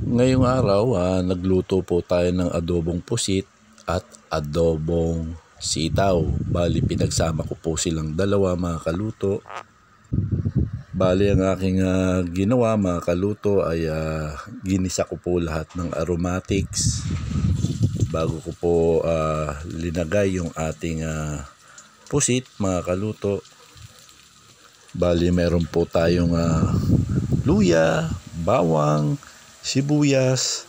Ngayong araw, nagluto po tayo ng adobong pusit at adobong sitaw. Bali, pinagsama ko po silang dalawa mga kaluto. Bali, ang aking ginawa mga kaluto ay ginisa ko po lahat ng aromatics bago ko po linagay yung ating pusit mga kaluto. Bali, meron po tayong luya, bawang, sibuyas,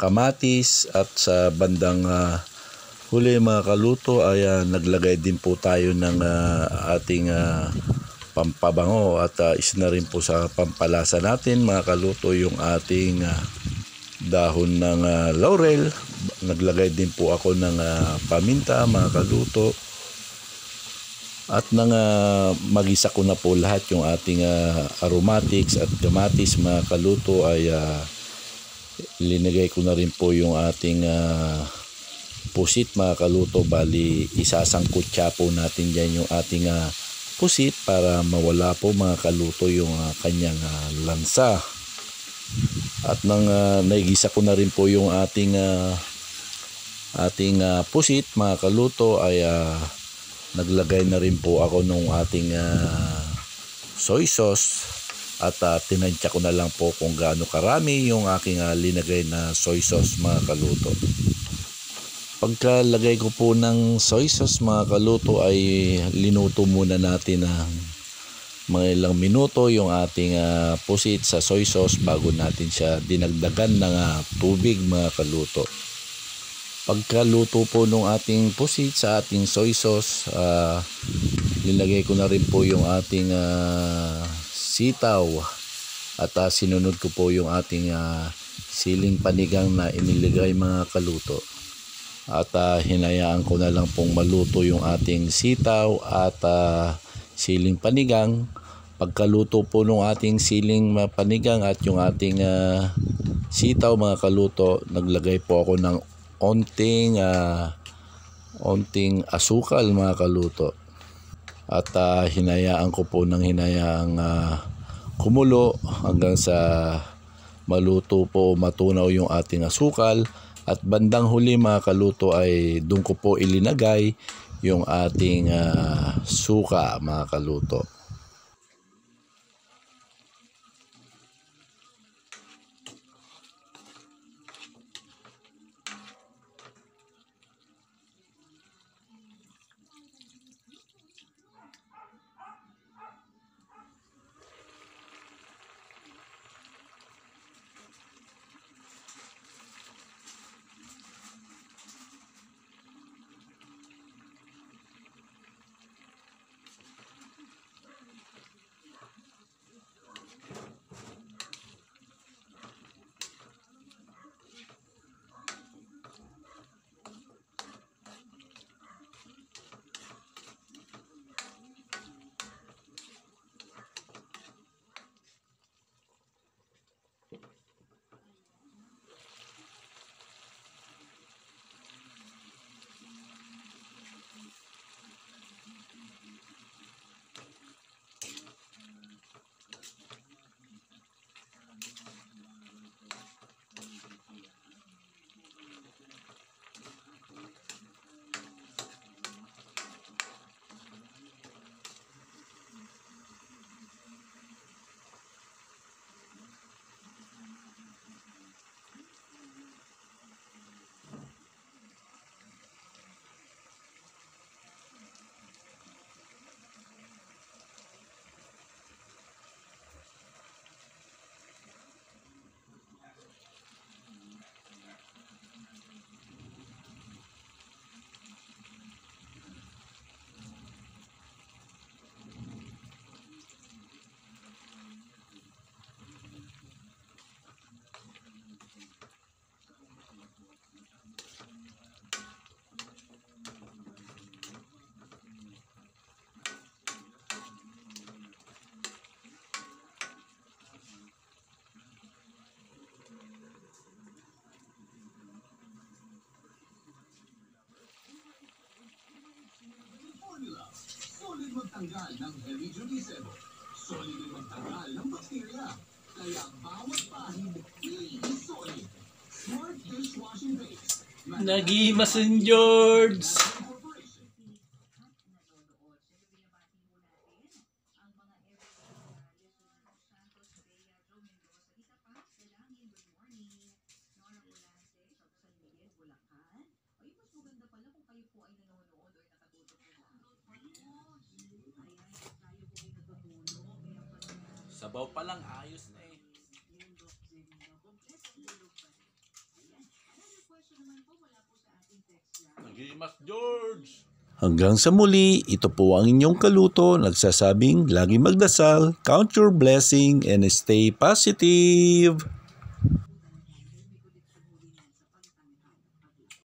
kamatis, at sa bandang huli mga kaluto ay naglagay din po tayo ng ating pampabango at isa na rin po sa pampalasa natin mga kaluto yung ating dahon ng laurel. Naglagay din po ako ng paminta mga kaluto. At nang magisa ko na po lahat yung ating aromatics at kamatis mga kaluto ay linagay ko na rin po yung ating pusit mga kaluto. Bali, isasangkutsa po natin dyan yung ating pusit para mawala po mga kaluto yung kanyang lansa. At nang naigisa ko na rin po yung ating pusit mga kaluto ay naglagay na rin po ako ng ating soy sauce at tinansya ko na lang po kung gaano karami yung aking linagay na soy sauce mga kaluto. Pagkalagay ko po ng soy sauce mga kaluto ay linuto muna natin ng mga ilang minuto yung ating pusit sa soy sauce bago natin siya dinagdagan ng tubig mga kaluto. Pagkaluto po ng ating pusit sa ating soy sauce, linagay ko na rin po yung ating sitaw at sinunod ko po yung ating siling panigang na iniligay mga kaluto. At hinayaan ko na lang pong maluto yung ating sitaw at siling panigang. Pagkaluto po ng ating siling panigang at yung ating sitaw mga kaluto, naglagay po ako ng onting asukal mga kaluto. At hinayaan ko po ng hinayaang kumulo hanggang sa maluto po, matunaw yung ating asukal. At bandang huli mga kaluto ay doon ko po ilinagay yung ating suka mga kaluto. Solid magtanggal ng Helium-Gisebo. Solid din magtanggal ng bakterya. Kaya bawat pahid, solid. Nagimasan George! Sabaw pa lang, ayos na eh. Nagimas George! Hanggang sa muli, ito po ang inyong kaluto, nagsasabing lagi magdasal, count your blessing, and stay positive!